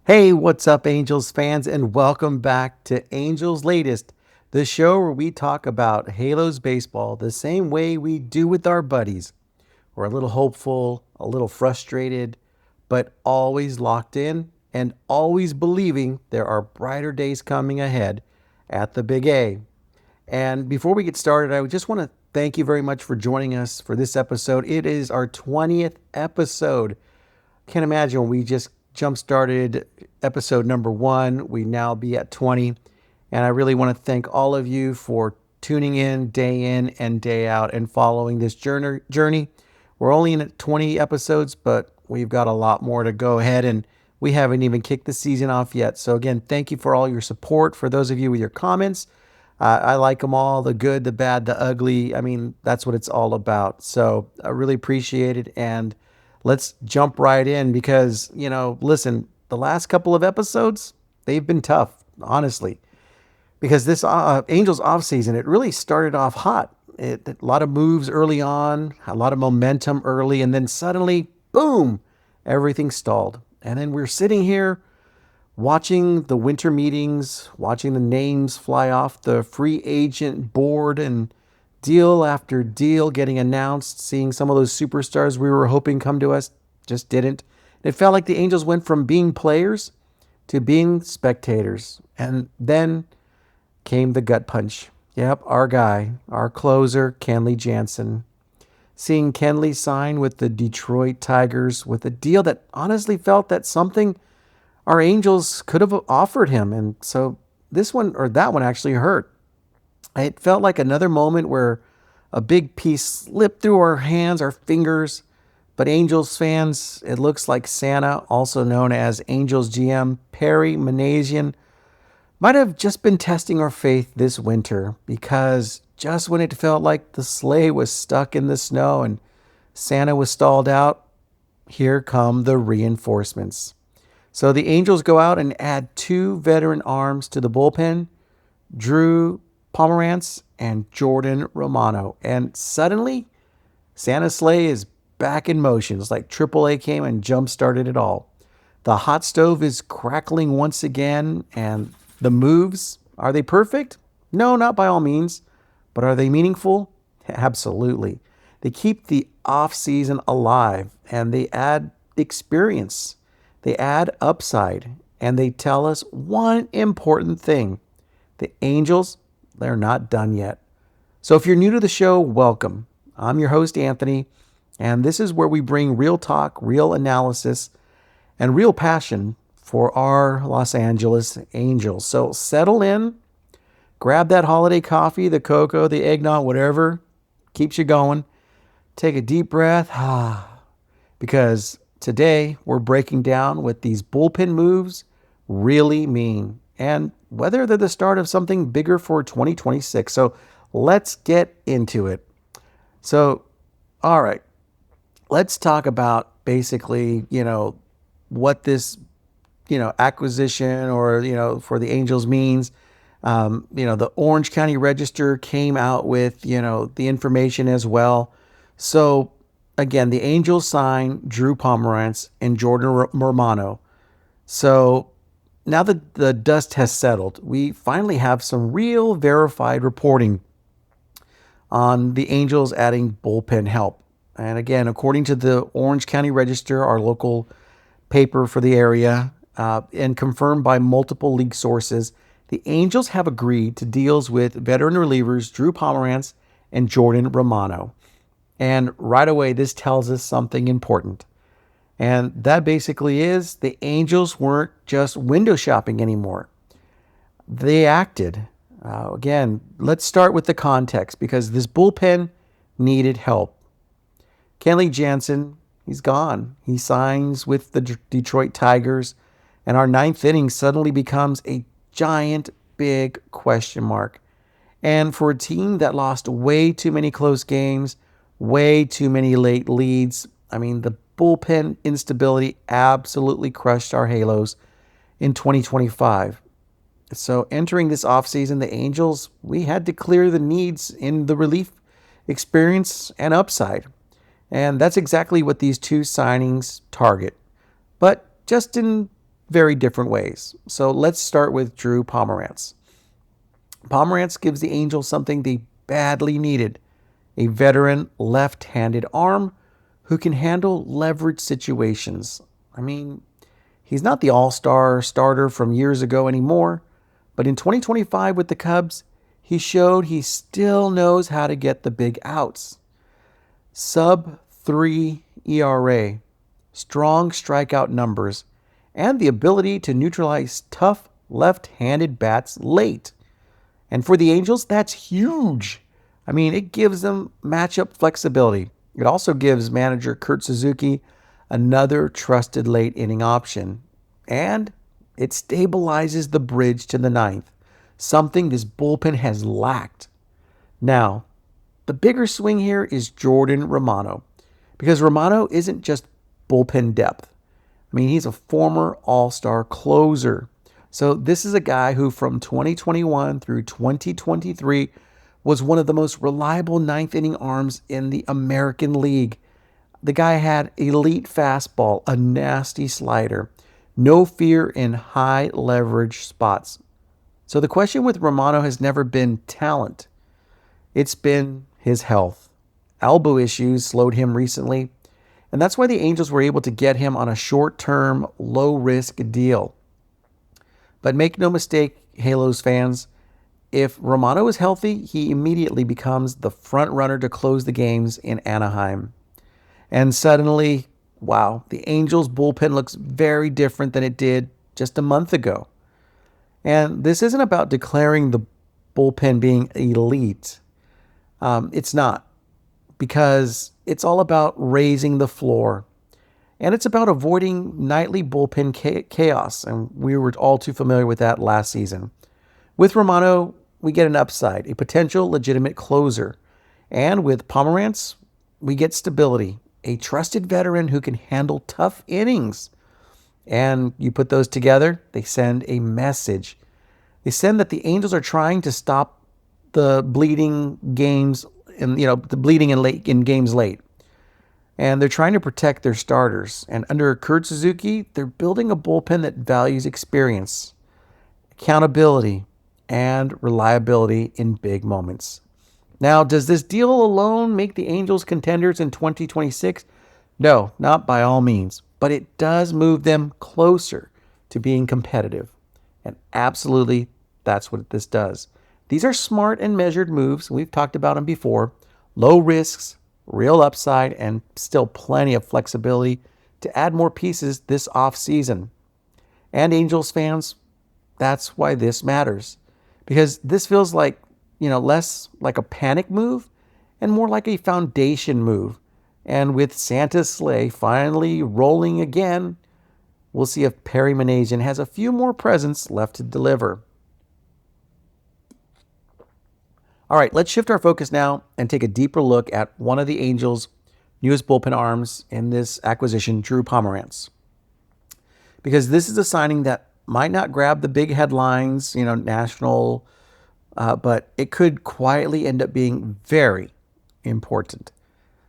Hey, what's up, Angels fans, and welcome back to Angels Latest, the show where we talk about Halos baseball the same way we do with our buddies. We're a little hopeful, a little frustrated, but always locked in and always believing there are brighter days coming ahead at the Big A. And before we get started, I just want to thank you very much for joining us for this episode. It is our 20th episode. Can't imagine when we just jump started episode number one. We now be at 20. And I really want to thank all of you for tuning in and day out and following this journey. We're only in at 20 episodes, but we've got a lot more to go ahead, and we haven't even kicked the season off yet. So again, thank you for all your support. For those of you with your comments, I like them all, the good, the bad, the ugly. I mean, that's what it's all about. So I really appreciate it. And let's jump right in because, listen, the last couple of episodes, they've been tough, honestly, because this Angels offseason, it really started off hot. A lot of moves early on, a lot of momentum early, and then suddenly, boom, everything stalled. And then we're sitting here watching the winter meetings, watching the names fly off the free agent board and deal after deal getting announced, seeing some of those superstars we were hoping come to us just didn't. It felt like the Angels went from being players to being spectators. And then came the gut punch. Yep, our guy, our closer, Kenley Jansen. Seeing Kenley sign with the Detroit Tigers with a deal that honestly felt that something our Angels could have offered him. And so this one or that one actually hurt. It felt like another moment where a big piece slipped through our hands, our fingers. But Angels fans, it looks like Santa, also known as Angels GM Perry Manasian, might have just been testing our faith this winter, because just when it felt like the sleigh was stuck in the snow and Santa was stalled out, here come the reinforcements. So the Angels go out and add two veteran arms to the bullpen, Drew Pomeranz and Jordan Romano. And suddenly, Santa's sleigh is back in motion. It's like AAA came and jump-started it all. The hot stove is crackling once again, and the moves, are they perfect? No, not by all means. But are they meaningful? Absolutely. They keep the offseason alive, and they add experience. They add upside, and they tell us one important thing. The Angels, they're not done yet. So if you're new to the show, welcome. I'm your host, Anthony, and this is where we bring real talk, real analysis, and real passion for our Los Angeles Angels. So settle in, grab that holiday coffee, the cocoa, the eggnog, whatever keeps you going. Take a deep breath, because today we're breaking down what these bullpen moves really mean and whether they're the start of something bigger for 2026. So let's get into it. So, all right, let's talk about basically, what this, acquisition or, for the Angels means. The Orange County Register came out with, the information as well. So again, the Angels signed Drew Pomeranz and Jordan Romano. So now that the dust has settled, we finally have some real verified reporting on the Angels adding bullpen help. And again, according to the Orange County Register, our local paper for the area, and confirmed by multiple league sources, the Angels have agreed to deals with veteran relievers Drew Pomeranz and Jordan Romano. And right away, this tells us something important. And that basically is the Angels weren't just window shopping anymore. They acted. Again, let's start with the context, because this bullpen needed help. Kenley Jansen, he's gone. He signs with the Detroit Tigers, and our ninth inning suddenly becomes a giant, big question mark. And for a team that lost way too many close games, way too many late leads, I mean, the bullpen instability absolutely crushed our Halos in 2025. So entering this offseason, the Angels, we had to clear the needs in the relief experience and upside. And that's exactly what these two signings target. But just in very different ways. So let's start with Drew Pomeranz. Pomeranz gives the Angels something they badly needed: a veteran left-handed arm who can handle leverage situations. I mean, he's not the all-star starter from years ago anymore, but in 2025 with the Cubs, he showed he still knows how to get the big outs. Sub 3 ERA, strong strikeout numbers, and the ability to neutralize tough left-handed bats late. And for the Angels, that's huge. I mean, it gives them matchup flexibility. It also gives manager Kurt Suzuki another trusted late inning option. And it stabilizes the bridge to the ninth, something this bullpen has lacked. Now, the bigger swing here is Jordan Romano, because Romano isn't just bullpen depth. I mean, he's a former all-star closer. So this is a guy who from 2021 through 2023 was one of the most reliable ninth inning arms in the American League. The guy had elite fastball, a nasty slider, no fear in high leverage spots. So the question with Romano has never been talent. It's been his health. Elbow issues slowed him recently, and that's why the Angels were able to get him on a short-term, low-risk deal. But make no mistake, Halos fans, if Romano is healthy, he immediately becomes the front runner to close the games in Anaheim. And suddenly, wow, the Angels bullpen looks very different than it did just a month ago. And this isn't about declaring the bullpen being elite. It's not, because it's all about raising the floor. And it's about avoiding nightly bullpen chaos, and we were all too familiar with that last season. With Romano, we get an upside, a potential legitimate closer. And with Pomeranz, we get stability, a trusted veteran who can handle tough innings. And you put those together, they send a message. They send that the Angels are trying to stop the bleeding games and the bleeding in games late. And they're trying to protect their starters. And under Kurt Suzuki, they're building a bullpen that values experience, accountability, and reliability in big moments. Now, does this deal alone make the Angels contenders in 2026? No, not by all means. But it does move them closer to being competitive. And absolutely, that's what this does. These are smart and measured moves. We've talked about them before. Low risks, real upside, and still plenty of flexibility to add more pieces this offseason. And Angels fans, that's why this matters. Because this feels like, less like a panic move and more like a foundation move. And with Santa's sleigh finally rolling again, we'll see if Perry Minasian has a few more presents left to deliver. All right, let's shift our focus now and take a deeper look at one of the Angels' newest bullpen arms in this acquisition, Drew Pomeranz. Because this is a signing that might not grab the big headlines, national, but it could quietly end up being very important.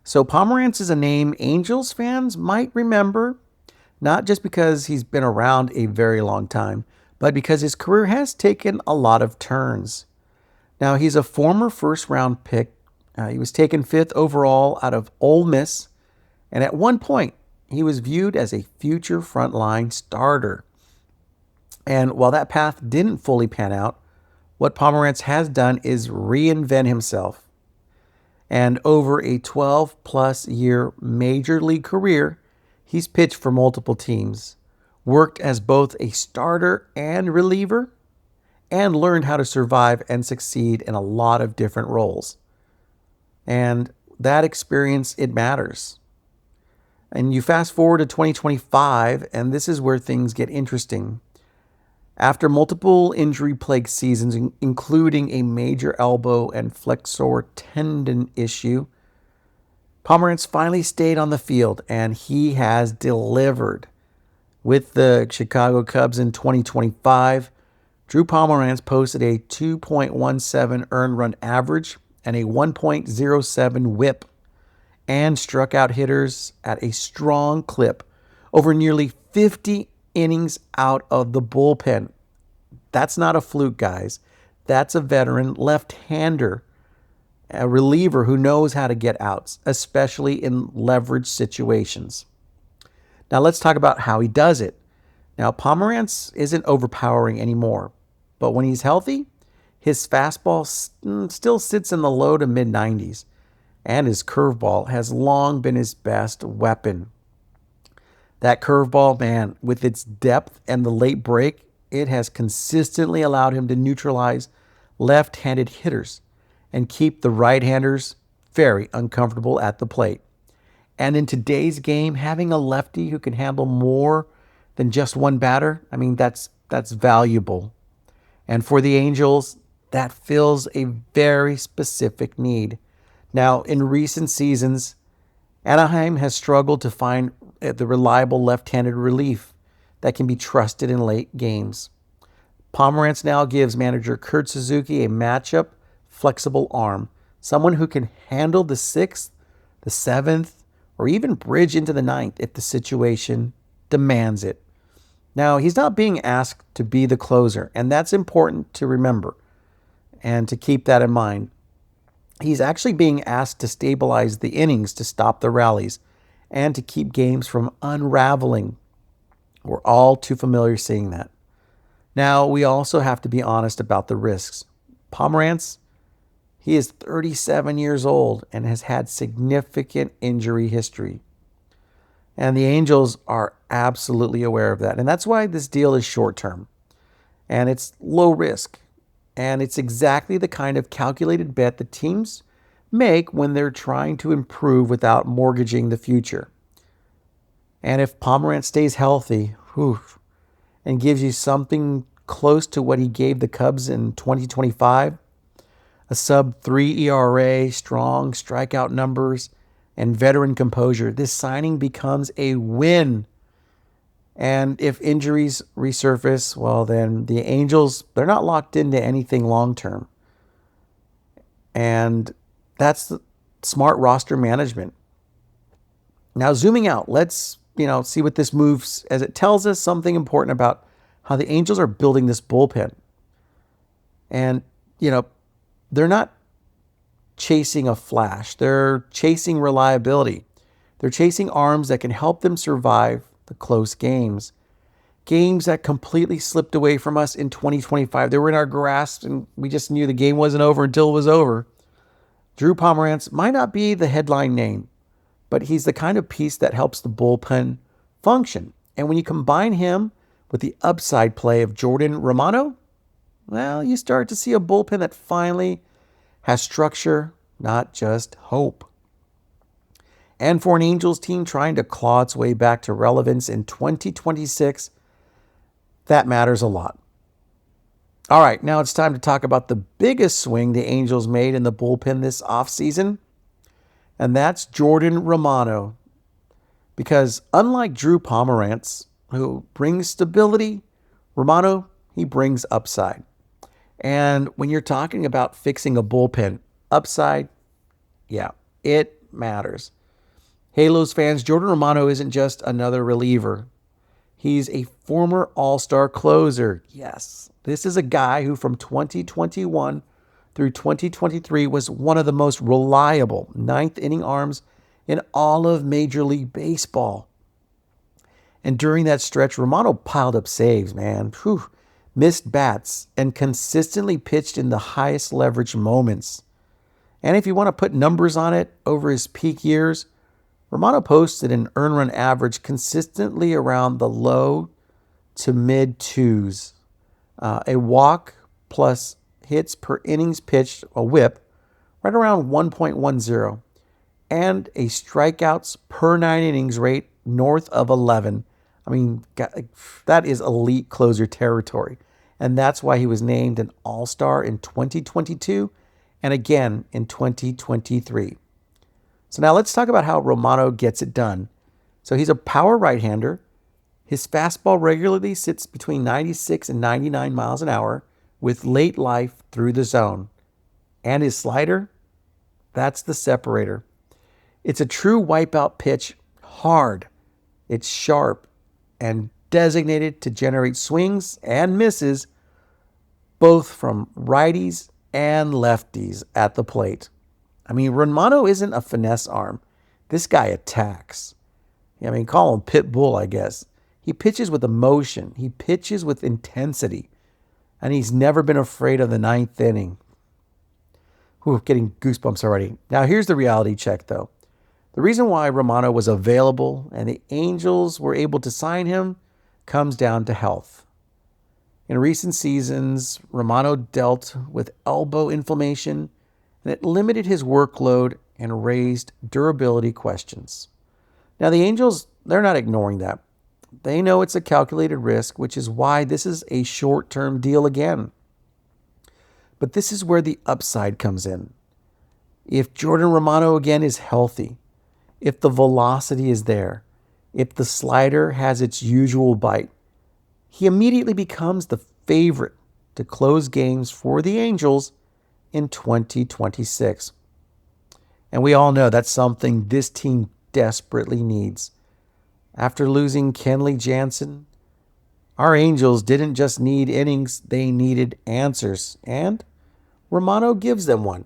So Pomeranz is a name Angels fans might remember, not just because he's been around a very long time, but because his career has taken a lot of turns. Now, he's a former first-round pick. He was taken 5th overall out of Ole Miss, and at one point, he was viewed as a future frontline starter. And while that path didn't fully pan out, what Pomeranz has done is reinvent himself. And over a 12-plus year major league career, he's pitched for multiple teams, worked as both a starter and reliever, and learned how to survive and succeed in a lot of different roles. And that experience, it matters. And you fast forward to 2025, and this is where things get interesting. After multiple injury-plagued seasons, including a major elbow and flexor tendon issue, Pomeranz finally stayed on the field, and he has delivered. With the Chicago Cubs in 2025, Drew Pomeranz posted a 2.17 earned run average and a 1.07 whip, and struck out hitters at a strong clip over nearly 50 innings out of the bullpen. That's not a fluke, guys. That's a veteran left-hander, a reliever who knows how to get outs, especially in leverage situations. Now let's talk about how he does it. Now, Pomeranz isn't overpowering anymore, but when he's healthy, his fastball still sits in the low to mid-90s, and his curveball has long been his best weapon. That curveball, man, with its depth and the late break, it has consistently allowed him to neutralize left-handed hitters and keep the right-handers very uncomfortable at the plate. And in today's game, having a lefty who can handle more than just one batter, I mean, that's valuable. And for the Angels, that fills a very specific need. Now, in recent seasons, Anaheim has struggled to find the reliable left-handed relief that can be trusted in late games. Pomeranz now gives manager Kurt Suzuki a matchup flexible arm, someone who can handle the 6th, the 7th, or even bridge into the 9th if the situation demands it. Now, he's not being asked to be the closer, and that's important to remember and to keep that in mind. He's actually being asked to stabilize the innings to stop the rallies and to keep games from unraveling. We're all too familiar seeing that. Now, we also have to be honest about the risks. Pomeranz, he is 37 years old and has had significant injury history. And the Angels are absolutely aware of that. And that's why this deal is short-term. And it's low risk. And it's exactly the kind of calculated bet that teams make when they're trying to improve without mortgaging the future. And if Pomeranz stays healthy, and gives you something close to what he gave the Cubs in 2025, a sub-3 ERA, strong strikeout numbers, and veteran composure, this signing becomes a win. And if injuries resurface, well, then the Angels, they're not locked into anything long-term. And that's the smart roster management. Now, zooming out, let's see what this moves, as it tells us something important about how the Angels are building this bullpen. And, they're not chasing a flash. They're chasing reliability. They're chasing arms that can help them survive the close games. Games that completely slipped away from us in 2025. They were in our grasp, and we just knew the game wasn't over until it was over. Drew Pomeranz might not be the headline name, but he's the kind of piece that helps the bullpen function. And when you combine him with the upside play of Jordan Romano, well, you start to see a bullpen that finally has structure, not just hope. And for an Angels team trying to claw its way back to relevance in 2026, that matters a lot. All right, now it's time to talk about the biggest swing the Angels made in the bullpen this offseason, and that's Jordan Romano. Because unlike Drew Pomeranz, who brings stability, Romano, he brings upside. And when you're talking about fixing a bullpen, upside, yeah, it matters. Halos fans, Jordan Romano isn't just another reliever. He's a former all-star closer. Yes, this is a guy who from 2021 through 2023 was one of the most reliable ninth-inning arms in all of Major League Baseball. And during that stretch, Romano piled up saves, man. Missed bats, and consistently pitched in the highest leverage moments. And if you want to put numbers on it, over his peak years, Romano posted an earned run average consistently around the low to mid twos. A walk plus hits per innings pitched, a whip, right around 1.10. And a strikeouts per 9 innings rate north of 11. I mean, that is elite closer territory. And that's why he was named an All-Star in 2022 and again in 2023. So now let's talk about how Romano gets it done. So he's a power right-hander. His fastball regularly sits between 96 and 99 miles an hour with late life through the zone. And his slider, that's the separator. It's a true wipeout pitch, hard. It's sharp and designated to generate swings and misses, both from righties and lefties at the plate. I mean, Romano isn't a finesse arm. This guy attacks. I mean, call him pit bull, I guess. He pitches with emotion. He pitches with intensity. And he's never been afraid of the ninth inning. Whew, getting goosebumps already. Now, here's the reality check, though. The reason why Romano was available and the Angels were able to sign him comes down to health. In recent seasons, Romano dealt with elbow inflammation, and it limited his workload and raised durability questions. Now, the Angels, they're not ignoring that. They know it's a calculated risk, which is why this is a short-term deal again. But this is where the upside comes in. If Jordan Romano again is healthy, if the velocity is there, if the slider has its usual bite, he immediately becomes the favorite to close games for the Angels in 2026. And we all know that's something this team desperately needs. After losing Jansen, our Angels didn't just need innings, they needed answers. And Romano gives them one.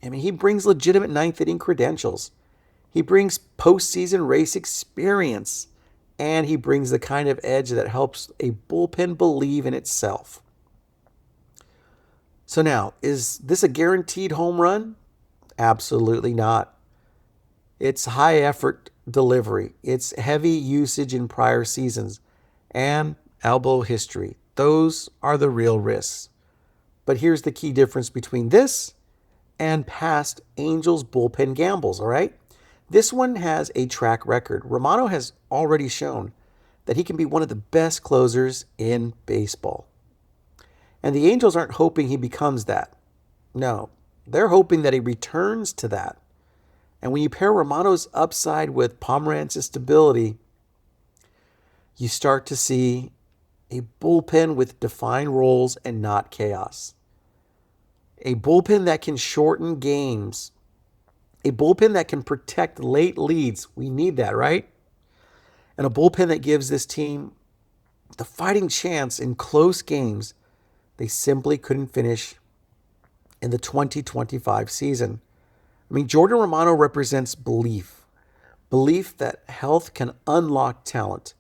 I mean, he brings legitimate ninth inning credentials. He brings postseason race experience. And he brings the kind of edge that helps a bullpen believe in itself. So now, is this a guaranteed home run? Absolutely not. It's high effort delivery. It's heavy usage in prior seasons. And elbow history. Those are the real risks. But here's the key difference between this and past Angels bullpen gambles, all right? This one has a track record. Romano has already shown that he can be one of the best closers in baseball. And the Angels aren't hoping he becomes that. No, they're hoping that he returns to that. And when you pair Romano's upside with Pomeranz's stability, you start to see a bullpen with defined roles and not chaos. A bullpen that can shorten games. A bullpen that can protect late leads. We need that, right? And a bullpen that gives this team the fighting chance in close games they simply couldn't finish in the 2025 season. I mean, Jordan Romano represents belief. Belief that health can unlock talent.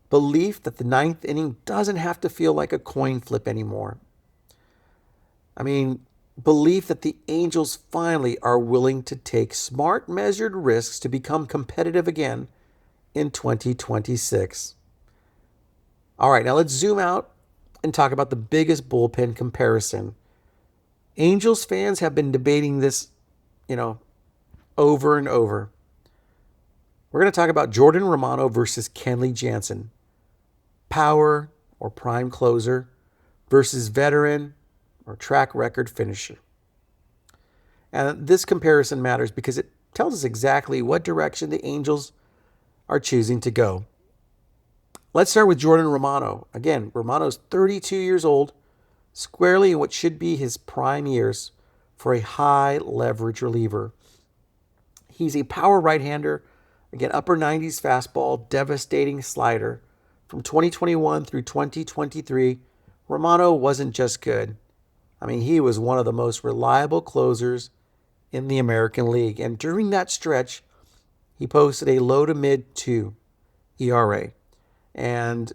Belief that the ninth inning doesn't have to feel like a coin flip anymore. I mean, belief that the Angels finally are willing to take smart, measured risks to become competitive again in 2026. All right, now let's zoom out and talk about the biggest bullpen comparison. Angels fans have been debating this, over and over. We're going to talk about Jordan Romano versus Jansen. Power or prime closer versus veteran or track record finisher. And this comparison matters because it tells us exactly what direction the Angels are choosing to go. Let's start with Jordan Romano. Again, Romano's 32 years old, squarely in what should be his prime years for a high leverage reliever. He's a power right-hander, again, upper 90s fastball, devastating slider. From 2021 through 2023, Romano wasn't just good. I mean, he was one of the most reliable closers in the American League. And during that stretch, he posted a low to mid 2 ERA. And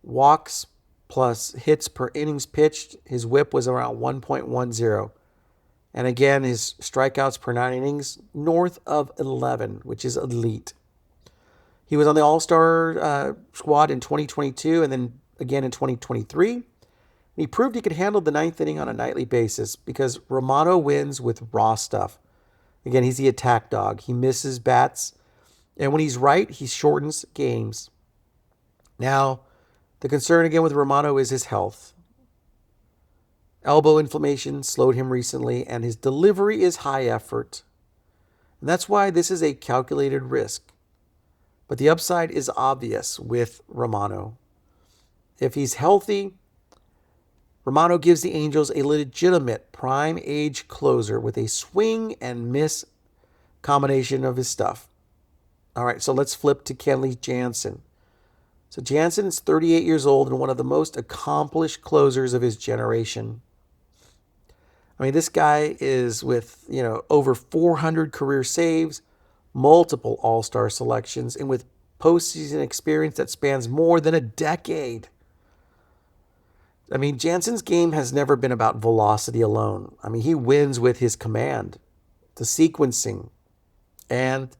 walks plus hits per innings pitched, his whip was around 1.10. And again, his strikeouts per 9 innings, north of 11, which is elite. He was on the All-Star squad in 2022 and then again in 2023. He proved he could handle the ninth inning on a nightly basis because Romano wins with raw stuff. Again, he's the attack dog. He misses bats. And when he's right, he shortens games. Now, the concern again with Romano is his health. Elbow inflammation slowed him recently, and his delivery is high effort. And that's why this is a calculated risk. But the upside is obvious with Romano. If he's healthy, Romano gives the Angels a legitimate prime age closer with a swing and miss combination of his stuff. All right, so let's flip to Jansen. So Jansen's 38 years old and one of the most accomplished closers of his generation. I mean, this guy is with, over 400 career saves, multiple all-star selections, and with postseason experience that spans more than a decade. I mean, Jansen's game has never been about velocity alone. I mean, he wins with his command, the sequencing, and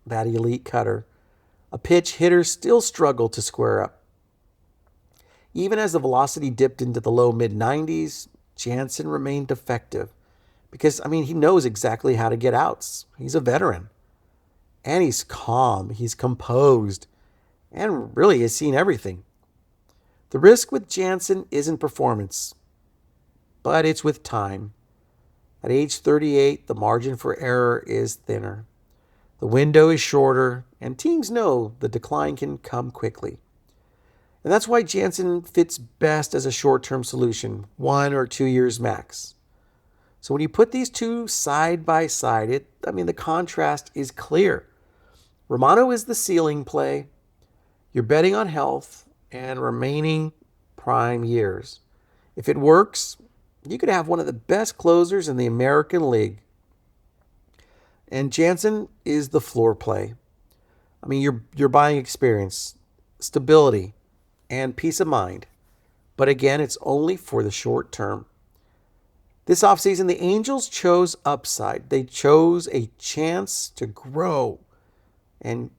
that elite cutter. A pitch hitters still struggle to square up. Even as the velocity dipped into the low mid-90s, Jansen remained effective because, he knows exactly how to get outs. He's a veteran. And he's calm, he's composed, and really has seen everything. The risk with Jansen isn't performance, but it's with time. At age 38, the margin for error is thinner. The window is shorter, and teams know the decline can come quickly. And that's why Jansen fits best as a short-term solution, 1 or 2 years max. So when you put these two side by side, the contrast is clear. Romano is the ceiling play. You're betting on health and remaining prime years. If it works, you could have one of the best closers in the American League. And Jansen is the floor play. You're buying experience, stability, and peace of mind. But again, it's only for the short term. This offseason, the Angels chose upside. They chose a chance to grow and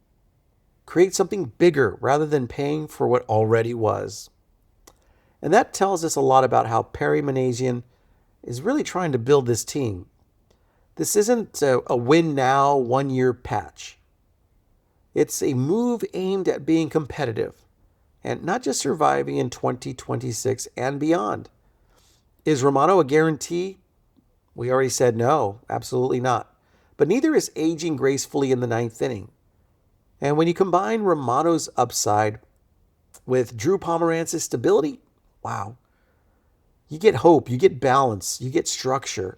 create something bigger rather than paying for what already was. And that tells us a lot about how Perry Minasian is really trying to build this team. This isn't a win now, 1 year patch. It's a move aimed at being competitive and not just surviving in 2026 and beyond. Is Romano a guarantee? We already said no, absolutely not. But neither is aging gracefully in the ninth inning. And when you combine Romano's upside with Drew Pomeranz's stability, wow, you get hope, you get balance, you get structure.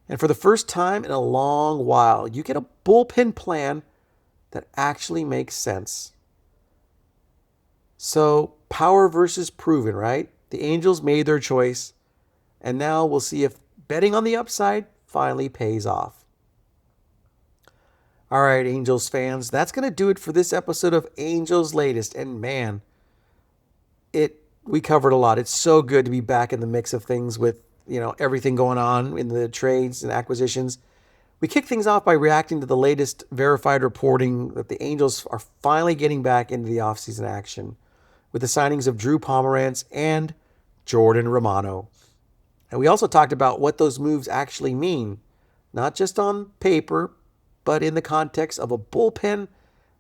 And for the first time in a long while, you get a bullpen plan that actually makes sense. So, power versus proven, right? The Angels made their choice, and now we'll see if betting on the upside finally pays off. All right, Angels fans, that's going to do it for this episode of Angels Latest. And man, we covered a lot. It's so good to be back in the mix of things with, everything going on in the trades and acquisitions. We kick things off by reacting to the latest verified reporting that the Angels are finally getting back into the offseason action with the signings of Drew Pomeranz and Jordan Romano. And we also talked about what those moves actually mean, not just on paper, but in the context of a bullpen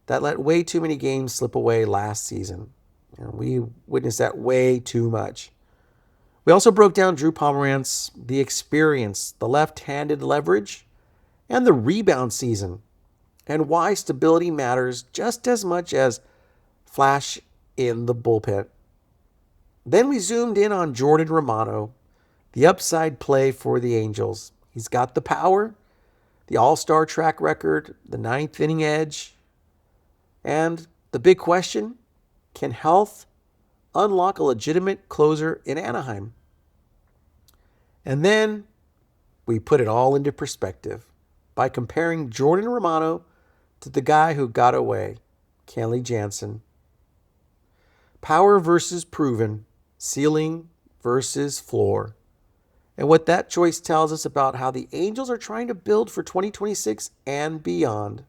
that let way too many games slip away last season. We witnessed that way too much. We also broke down Drew Pomeranz, the experience, the left-handed leverage, and the rebound season, and why stability matters just as much as flash in the bullpen. Then we zoomed in on Jordan Romano, the upside play for the Angels. He's got the power, the all-star track record, the ninth inning edge, and the big question, can health unlock a legitimate closer in Anaheim? And then we put it all into perspective by comparing Jordan Romano to the guy who got away, Kenley Jansen. Power versus proven, ceiling versus floor. And what that choice tells us about how the Angels are trying to build for 2026 and beyond.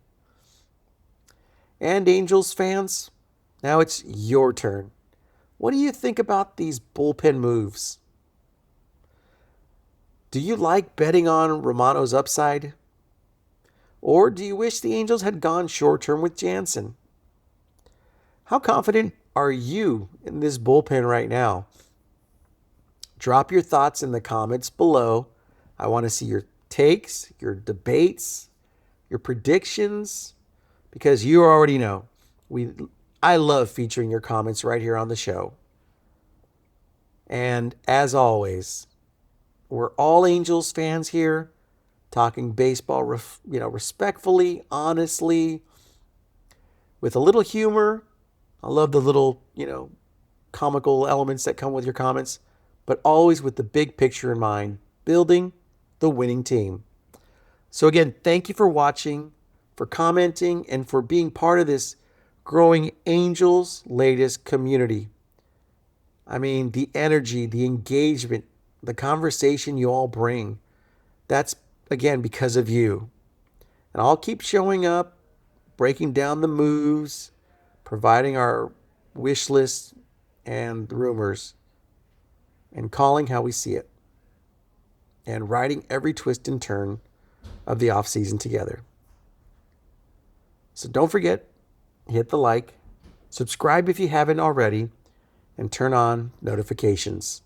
And Angels fans, now it's your turn. What do you think about these bullpen moves? Do you like betting on Romano's upside? Or do you wish the Angels had gone short-term with Jansen? How confident are you in this bullpen right now? Drop your thoughts in the comments below. I want to see your takes, your debates, your predictions, because you already know I love featuring your comments right here on the show. And as always, we're all Angels fans here, talking baseball, respectfully, honestly, with a little humor I love the little, comical elements that come with your comments, but always with the big picture in mind, building the winning team. So again, thank you for watching, for commenting, and for being part of this growing Angels latest community. I mean, the energy, the engagement, the conversation you all bring, that's, again, because of you. And I'll keep showing up, breaking down the moves, providing our wish list and rumors, and calling how we see it, and riding every twist and turn of the offseason together. So don't forget, hit the like, subscribe if you haven't already, and turn on notifications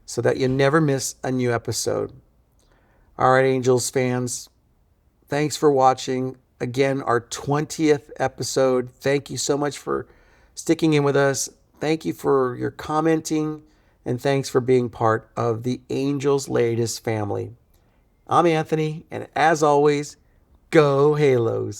so that you never miss a new episode. All right, Angels fans, thanks for watching. Again, our 20th episode. Thank you so much for sticking in with us. Thank you for your commenting, and thanks for being part of the Angels latest family. I'm Anthony, and as always, go Halos.